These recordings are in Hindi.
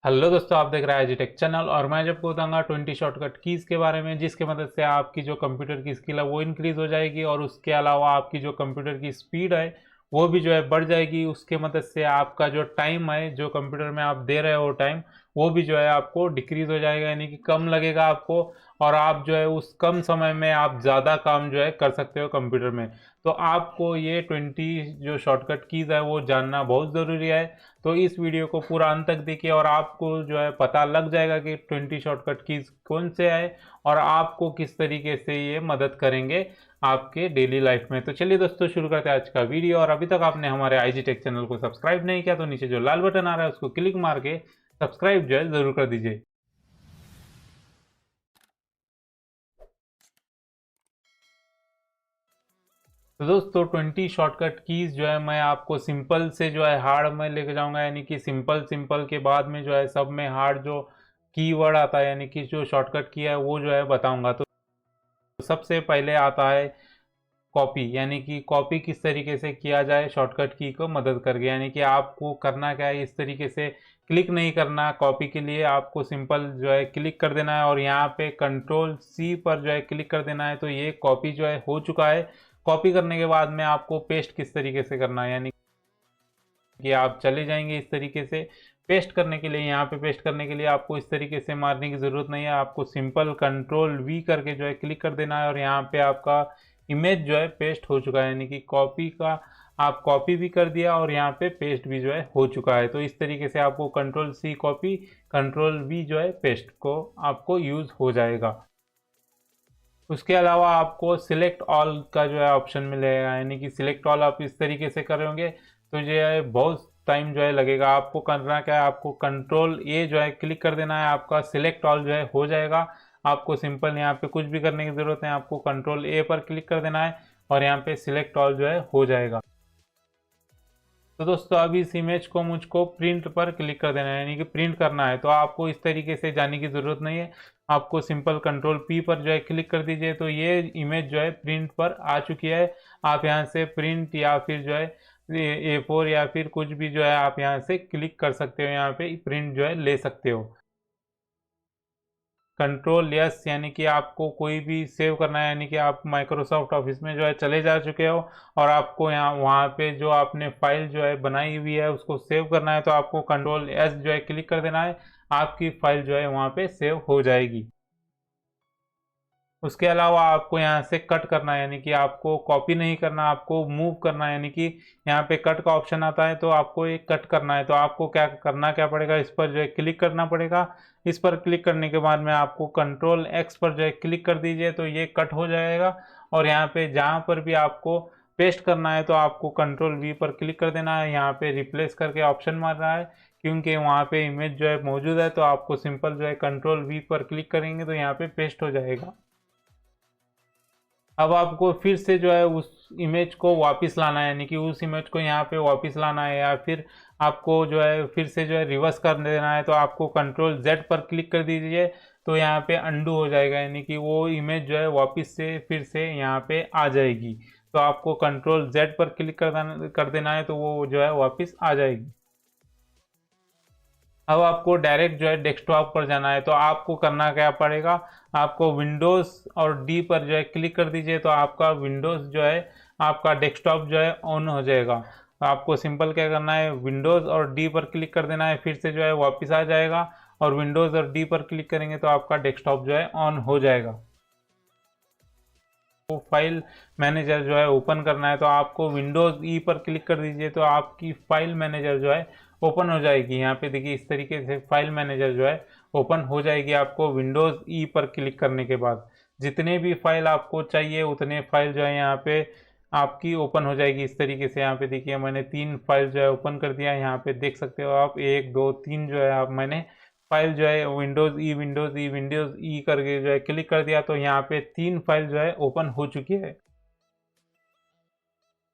हेलो दोस्तों, आप देख रहे हैं आईजी चैनल और मैं जब बताऊंगा 20 शॉर्टकट कीज़ के बारे में, जिसके मदद से आपकी जो कंप्यूटर की स्किल है वो इंक्रीज़ हो जाएगी और उसके अलावा आपकी जो कंप्यूटर की स्पीड है वो भी जो है बढ़ जाएगी। उसके मदद से आपका जो टाइम है, जो कंप्यूटर में आप दे रहे हो टाइम, वो भी जो है आपको डिक्रीज़ हो जाएगा, यानी कि कम लगेगा आपको। और आप जो है उस कम समय में आप ज़्यादा काम जो है कर सकते हो कंप्यूटर में। तो आपको ये 20 जो शॉर्टकट कीज़ है वो जानना बहुत ज़रूरी है। तो इस वीडियो को पूरा अंत तक देखिए और आपको जो है पता लग जाएगा कि 20 शॉर्टकट कीज कौन से है और आपको किस तरीके से ये मदद करेंगे आपके डेली लाइफ में। तो चलिए दोस्तों, शुरू करते हैं आज का वीडियो। और अभी तक आपने हमारे आईजी टेक चैनल को सब्सक्राइब नहीं किया तो नीचे जो लाल बटन आ रहा है उसको क्लिक मार के सब्सक्राइब जो है जरूर कर दीजिए। तो दोस्तों, 20 शॉर्टकट कीज जो है मैं आपको सिंपल से जो है हार्ड में लेके जाऊंगा, यानी कि सिंपल सिंपल के बाद में जो है सब में हार्ड जो कीवर्ड आता है, यानी कि जो शॉर्टकट की है वो जो है बताऊंगा। तो सबसे पहले आता है कॉपी, यानी कि कॉपी किस तरीके से किया जाए शॉर्टकट की को मदद करके। यानी कि आपको करना क्या है, इस तरीके से क्लिक नहीं करना। कॉपी के लिए आपको सिंपल जो है क्लिक कर देना है और यहाँ पे कंट्रोल सी पर जो है क्लिक कर देना है। तो ये कॉपी जो है हो चुका है। कॉपी करने के बाद में आपको पेस्ट किस तरीके से करना है, यानी कि आप चले जाएंगे इस तरीके से पेस्ट करने के लिए। यहाँ पे पेस्ट करने के लिए आपको इस तरीके से मारने की ज़रूरत नहीं है, आपको सिंपल कंट्रोल वी करके जो है क्लिक कर देना है और यहाँ पे आपका इमेज जो है पेस्ट हो चुका है, यानी कि कॉपी का आप कॉपी भी कर दिया और यहाँ पे पेस्ट भी जो है हो चुका है। तो इस तरीके से आपको control C copy, control V जो है पेस्ट को आपको यूज़ हो जाएगा। उसके अलावा आपको सिलेक्ट ऑल का जो है ऑप्शन मिलेगा, यानी कि सिलेक्ट ऑल आप इस तरीके से करोगे तो जो है बहुत टाइम जो है लगेगा। आपको करना क्या है, आपको कंट्रोल ए जो है क्लिक कर देना है, आपका सिलेक्ट ऑल जो है हो जाएगा। आपको सिंपल यहाँ पे कुछ भी करने की ज़रूरत है, आपको कंट्रोल ए पर क्लिक कर देना है और यहाँ पे सिलेक्ट ऑल जो है हो जाएगा। तो दोस्तों, अब इस इमेज को मुझको प्रिंट पर क्लिक कर देना है, यानी कि प्रिंट करना है। तो आपको इस तरीके से जाने की ज़रूरत नहीं है, आपको सिंपल कंट्रोल पी पर जो है क्लिक कर दीजिए। तो ये इमेज जो है प्रिंट पर आ चुकी है। आप यहाँ से प्रिंट या फिर जो है A4 या फिर कुछ भी जो है आप यहाँ से क्लिक कर सकते हो, यहाँ पे प्रिंट जो है ले सकते हो। कंट्रोल यस, यानी कि आपको कोई भी सेव करना है, यानी कि आप माइक्रोसॉफ्ट ऑफिस में जो है चले जा चुके हो और आपको यहाँ वहाँ पे जो आपने फाइल जो है बनाई हुई है उसको सेव करना है, तो आपको कंट्रोल एस जो है क्लिक कर देना है। आपकी फाइल जो है वहाँ पे सेव हो जाएगी। उसके अलावा आपको यहाँ से कट करना है, यानी कि आपको कॉपी नहीं करना, आपको मूव करना है, यानी कि यहाँ पे कट का ऑप्शन आता है तो आपको एक कट करना है। तो आपको क्या करना क्या पड़ेगा, इस पर जो है क्लिक करना पड़ेगा। इस पर क्लिक करने के बाद में आपको कंट्रोल एक्स पर जो है क्लिक कर दीजिए तो ये कट हो जाएगा। और यहाँ पे जहाँ पर भी आपको पेस्ट करना है तो आपको कंट्रोल वी पर क्लिक कर देना है। यहाँ पे रिप्लेस करके ऑप्शन मार रहा है क्योंकि वहाँ पे इमेज जो है मौजूद है, तो आपको सिंपल जो है कंट्रोल वी पर क्लिक करेंगे तो यहाँ पे पेस्ट हो जाएगा। अब आपको फिर से जो है उस इमेज को वापस लाना है, यानी कि उस इमेज को यहाँ पे वापस लाना है, या फिर आपको जो है फिर से जो है रिवर्स कर देना है। तो आपको कंट्रोल जेड पर क्लिक कर दीजिए तो यहाँ पे अंडू हो जाएगा, यानी कि वो इमेज जो है वापस से फिर से यहाँ पे आ जाएगी। तो आपको कंट्रोल जेड पर क्लिक कर देना है तो वो जो है वापस आ जाएगी। अब आपको डायरेक्ट जो है डेस्कटॉप पर जाना है, तो आपको करना क्या पड़ेगा, आपको विंडोज़ और डी पर जो है क्लिक कर दीजिए तो आपका विंडोज़ जो है आपका डेस्कटॉप जो है ऑन हो जाएगा। आपको सिंपल क्या करना है, विंडोज़ और डी पर क्लिक कर देना है, फिर से जो है वापस आ जाएगा और विंडोज़ और डी पर क्लिक करेंगे तो आपका डेस्कटॉप जो है ऑन हो जाएगा। तो फाइल मैनेजर जो है ओपन करना है तो आपको विंडोज़ ई पर क्लिक कर दीजिए तो आपकी फाइल मैनेजर जो है ओपन हो जाएगी। यहाँ पे देखिए इस तरीके से फाइल मैनेजर जो है ओपन हो जाएगी आपको विंडोज़ ई पर क्लिक करने के बाद। जितने भी फाइल आपको चाहिए उतने फाइल जो है यहाँ पे आपकी ओपन हो जाएगी इस तरीके से। यहाँ पे देखिए मैंने 3 फाइल जो है ओपन कर दिया, यहाँ पे देख सकते हो आप 1 2 3 जो है आप मैंने फाइल जो है विंडोज़ ई करके जो है क्लिक कर दिया तो यहाँ पे 3 फाइल जो है ओपन हो चुकी है।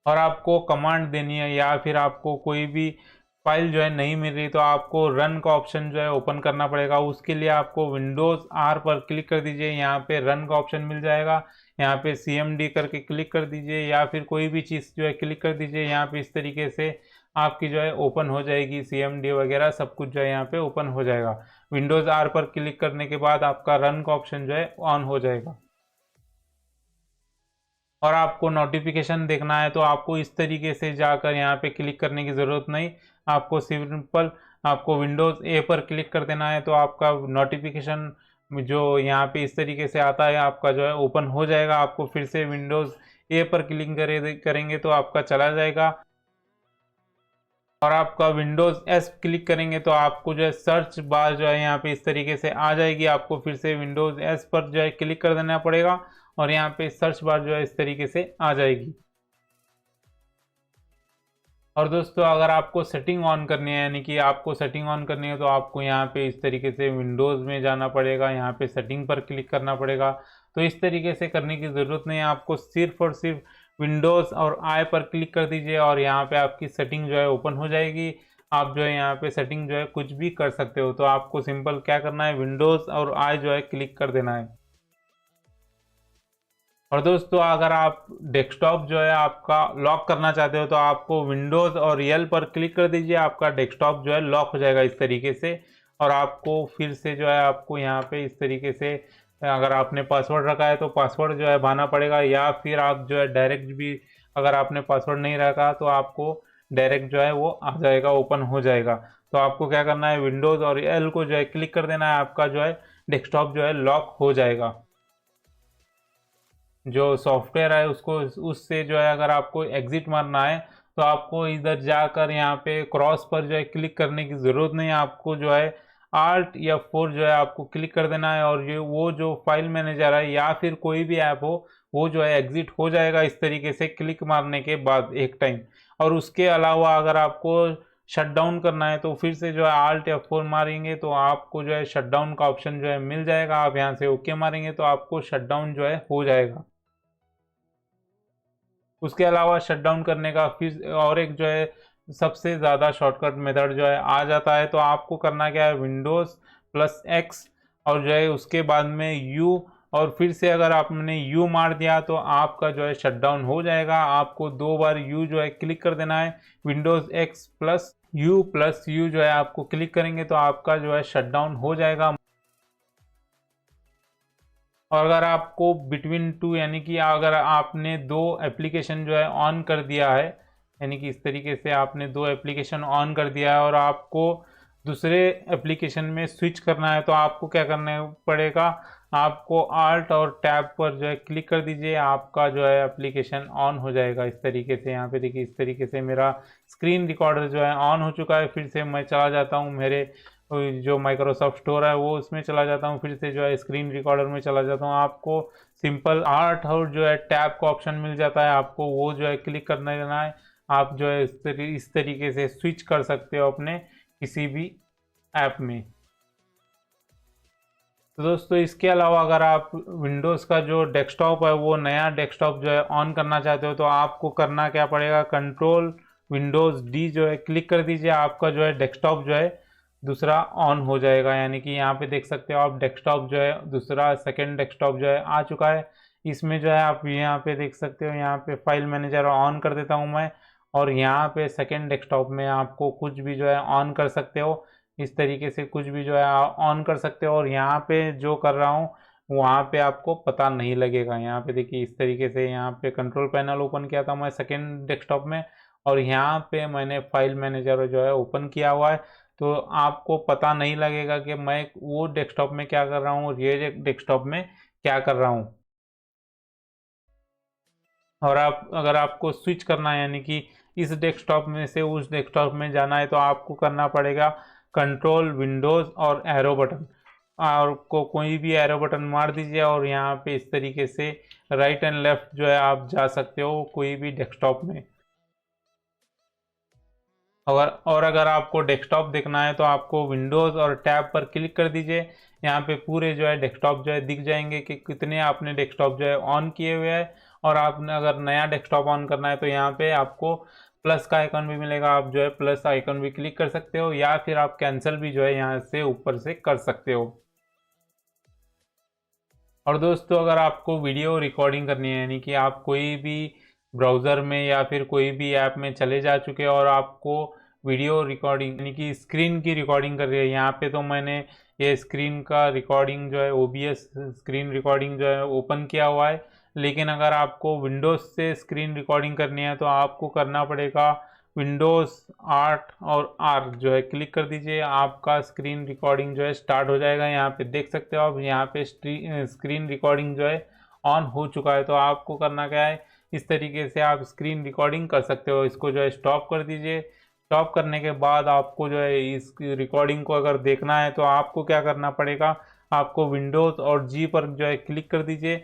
और आपको कमांड देनी है या फिर आपको कोई भी फाइल जो है नहीं मिल रही तो आपको रन का ऑप्शन जो है ओपन करना पड़ेगा। उसके लिए आपको विंडोज़ आर पर क्लिक कर दीजिए, यहाँ पे रन का ऑप्शन मिल जाएगा। यहाँ पे CMD करके क्लिक कर दीजिए या फिर कोई भी चीज़ जो है क्लिक कर दीजिए। यहाँ पे इस तरीके से आपकी जो है ओपन हो जाएगी, CMD वगैरह सब कुछ जो है यहाँ पे ओपन हो जाएगा। विंडोज़ R पर क्लिक करने के बाद आपका रन का ऑप्शन जो है ऑन हो जाएगा। और आपको नोटिफिकेशन देखना है तो आपको इस तरीके से जाकर यहाँ पे क्लिक करने की ज़रूरत नहीं, आपको सिंपल आपको विंडोज़ ए पर क्लिक कर देना है तो आपका नोटिफिकेशन जो यहाँ पे इस तरीके से आता है आपका जो है ओपन हो जाएगा। आपको फिर से विंडोज़ ए पर क्लिक करेंगे तो आपका चला जाएगा। और आपका विंडोज़ एस क्लिक करेंगे तो आपको जो है सर्च बार जो है यहाँ पे इस तरीके से आ जाएगी। आपको फिर से विंडोज़ एस पर जो है क्लिक कर देना पड़ेगा और यहाँ पे सर्च बार जो है इस तरीके से आ जाएगी। और दोस्तों अगर आपको सेटिंग ऑन करनी है, यानी कि आपको सेटिंग ऑन करनी है तो आपको यहाँ पे इस तरीके से विंडोज़ में जाना पड़ेगा, यहाँ पे सेटिंग पर क्लिक करना पड़ेगा। तो इस तरीके से करने की ज़रूरत नहीं है, आपको सिर्फ और सिर्फ विंडोज़ और आई पर क्लिक कर दीजिए और यहाँ पे आपकी सेटिंग जो है ओपन हो जाएगी। आप जो है यहाँ पे सेटिंग जो है कुछ भी कर सकते हो। तो आपको सिंपल क्या करना है, विंडोज़ और आई जो है क्लिक कर देना है। और दोस्तों अगर आप डेस्कटॉप जो है आपका लॉक करना चाहते हो तो आपको विंडोज़ और यल पर क्लिक कर दीजिए, आपका डेस्कटॉप जो है लॉक हो जाएगा इस तरीके से। और आपको फिर से जो है आपको यहाँ पे इस तरीके से अगर आपने पासवर्ड रखा है तो पासवर्ड जो है भरना पड़ेगा, या फिर आप जो है डायरेक्ट भी अगर आपने पासवर्ड नहीं रखा तो आपको डायरेक्ट जो है वो आ जाएगा, ओपन हो जाएगा। तो आपको क्या करना है, विंडोज़ और यल को जो है क्लिक कर देना है, आपका जो है डेस्कटॉप जो है लॉक हो जाएगा। जो सॉफ्टवेयर है उसको उससे जो है अगर आपको एग्जिट मारना है तो आपको इधर जाकर यहाँ पे क्रॉस पर जो है क्लिक करने की ज़रूरत नहीं है। आपको जो है Alt F4 जो है आपको क्लिक कर देना है और ये वो जो फाइल मैनेजर है या फिर कोई भी ऐप हो वो जो है एग्जिट हो जाएगा इस तरीके से क्लिक मारने के बाद एक टाइम। और उसके अलावा अगर आपको शट डाउन करना है तो फिर से जो है Alt F4 मारेंगे तो आपको जो है शट डाउन का ऑप्शन जो है मिल जाएगा। आप यहाँ से ओके मारेंगे तो आपको शट डाउन जो है हो जाएगा। उसके अलावा शटडाउन करने का फिर और एक जो है सबसे ज़्यादा शॉर्टकट मेथड जो है आ जाता है। तो आपको करना क्या है, विंडोज़ प्लस एक्स और जो है उसके बाद में यू, और फिर से अगर आपने यू मार दिया तो आपका जो है शटडाउन हो जाएगा। आपको 2 बार यू जो है क्लिक कर देना है, विंडोज़ एक्स प्लस यू जो है आपको क्लिक करेंगे तो आपका जो है शटडाउन हो जाएगा। और अगर आपको बिटवीन टू यानी कि अगर आपने 2 एप्लीकेशन जो है ऑन कर दिया है, यानी कि इस तरीके से आपने 2 एप्लीकेशन ऑन कर दिया है और आपको दूसरे एप्लीकेशन में स्विच करना है तो आपको क्या करना पड़ेगा, आपको आल्ट और टैब पर जो है क्लिक कर दीजिए, आपका जो है एप्लीकेशन ऑन हो जाएगा इस तरीके से। यहाँ पे देखिए इस तरीके से मेरा स्क्रीन रिकॉर्डर जो है ऑन हो चुका है। फिर से मैं चला जाता हूँ मेरे जो माइक्रोसॉफ्ट स्टोर है वो उसमें चला जाता हूँ, फिर से जो है स्क्रीन रिकॉर्डर में चला जाता हूँ। आपको सिंपल आर्ट और जो है टैब का ऑप्शन मिल जाता है, आपको वो जो है क्लिक करना देना है। आप जो है इस तरीके से स्विच कर सकते हो अपने किसी भी ऐप में। तो दोस्तों इसके अलावा अगर आप विंडोज़ का जो डेस्कटॉप है वो नया डेस्कटॉप जो है ऑन करना चाहते हो तो आपको करना क्या पड़ेगा, कंट्रोल विंडोज़ डी जो है क्लिक कर दीजिए, आपका जो है डेस्कटॉप जो है दूसरा ऑन हो जाएगा। यानी कि यहाँ पे देख सकते हो आप डेस्कटॉप जो है दूसरा सेकंड डेस्कटॉप जो है आ चुका है। इसमें जो है आप यहाँ पे देख सकते हो, यहाँ पे फाइल मैनेजर ऑन कर देता हूँ मैं, और यहाँ पे सेकंड डेस्कटॉप में आपको कुछ भी जो है ऑन कर सकते हो, इस तरीके से कुछ भी जो है ऑन कर सकते हो। और यहाँ पे जो कर रहा हूँ वहाँ पे आपको पता नहीं लगेगा। यहाँ पे देखिए इस तरीके से यहाँ पे कंट्रोल पैनल ओपन किया था मैं सेकंड डेस्कटॉप में, और यहाँ पे मैंने फाइल मैनेजर जो है ओपन किया हुआ है। तो आपको पता नहीं लगेगा कि मैं वो डेस्कटॉप में क्या कर रहा हूँ और ये डेस्कटॉप में क्या कर रहा हूँ। और आप अगर आपको स्विच करना है यानी कि इस डेस्कटॉप में से उस डेस्कटॉप में जाना है तो आपको करना पड़ेगा कंट्रोल विंडोज़ और एरो बटन, और को कोई भी एरो बटन मार दीजिए और यहाँ पे इस तरीके से राइट एंड लेफ्ट जो है आप जा सकते हो कोई भी डेस्कटॉप में। अगर आपको डेस्कटॉप देखना है तो आपको विंडोज़ और टैब पर क्लिक कर दीजिए। यहाँ पे पूरे जो है डेस्कटॉप जो है दिख जाएंगे कि कितने आपने डेस्कटॉप जो है ऑन किए हुए हैं। और आपने अगर नया डेस्कटॉप ऑन करना है तो यहाँ पे आपको प्लस का आइकन भी मिलेगा, आप जो है प्लस आइकन भी क्लिक कर सकते हो, या फिर आप कैंसिल भी जो है यहाँ से ऊपर से कर सकते हो। और दोस्तों अगर आपको वीडियो रिकॉर्डिंग करनी है यानी कि आप कोई भी ब्राउज़र में या फिर कोई भी ऐप में चले जा चुके हैं और आपको वीडियो रिकॉर्डिंग यानी कि स्क्रीन की रिकॉर्डिंग कर रही है। यहाँ पे तो मैंने ये स्क्रीन का रिकॉर्डिंग जो है OBS स्क्रीन रिकॉर्डिंग जो है ओपन किया हुआ है। लेकिन अगर आपको विंडोज़ से स्क्रीन रिकॉर्डिंग करनी है तो आपको करना पड़ेगा विंडोज़ 8 और R जो है क्लिक कर दीजिए, आपका स्क्रीन रिकॉर्डिंग जो है स्टार्ट हो जाएगा। यहाँ पे देख सकते हो आप, यहाँ पे स्क्रीन रिकॉर्डिंग जो है ऑन हो चुका है। तो आपको करना क्या है, इस तरीके से आप स्क्रीन रिकॉर्डिंग कर सकते हो। इसको जो है स्टॉप कर दीजिए। स्टॉप करने के बाद आपको जो है इस रिकॉर्डिंग को अगर देखना है तो आपको क्या करना पड़ेगा, आपको विंडोज़ और G पर जो है क्लिक कर दीजिए।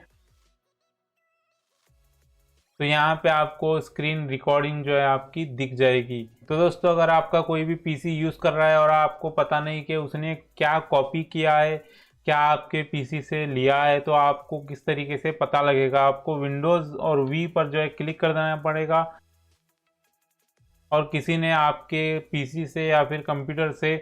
तो यहाँ पे आपको स्क्रीन रिकॉर्डिंग जो है आपकी दिख जाएगी। तो दोस्तों, अगर आपका कोई भी पीसी यूज़ कर रहा है और आपको पता नहीं कि उसने क्या कॉपी किया है, क्या आपके पीसी से लिया है, तो आपको किस तरीके से पता लगेगा, आपको विंडोज़ और वी पर जो है क्लिक कर देना पड़ेगा। और किसी ने आपके पीसी से या फिर कंप्यूटर से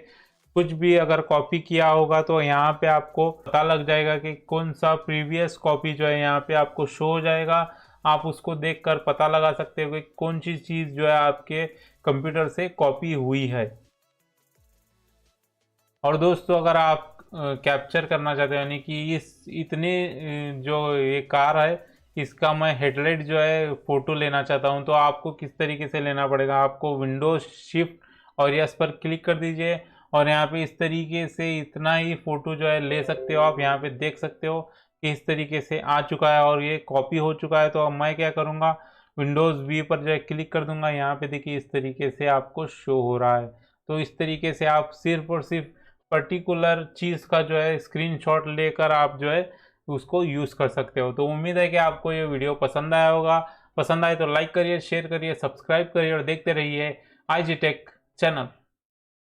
कुछ भी अगर कॉपी किया होगा तो यहाँ पे आपको पता लग जाएगा कि कौन सा प्रीवियस कॉपी जो है यहाँ पे आपको शो हो जाएगा। आप उसको देखकर पता लगा सकते हो कि कौन सी चीज़ जो है आपके कंप्यूटर से कॉपी हुई है। और दोस्तों, अगर आप कैप्चर करना चाहते हो यानी कि इस इतने जो ये कार है इसका मैं हेडलाइट जो है फ़ोटो लेना चाहता हूँ, तो आपको किस तरीके से लेना पड़ेगा, आपको विंडोज शिफ्ट और यस पर क्लिक कर दीजिए और यहाँ पे इस तरीके से इतना ही फ़ोटो जो है ले सकते हो। आप यहाँ पे देख सकते हो कि इस तरीके से आ चुका है और ये कॉपी हो चुका है। तो अब मैं क्या करूँगा, विंडोज़ वी पर जो है क्लिक कर दूंगा। यहाँ पे देखिए इस तरीके से आपको शो हो रहा है। तो इस तरीके से आप सिर्फ और सिर्फ पर्टिकुलर चीज़ का जो है स्क्रीनशॉट लेकर आप जो है उसको यूज़ कर सकते हो। तो उम्मीद है कि आपको ये वीडियो पसंद आया होगा। पसंद आए तो लाइक करिए, शेयर करिए, सब्सक्राइब करिए और देखते रहिए IG टेक चैनल।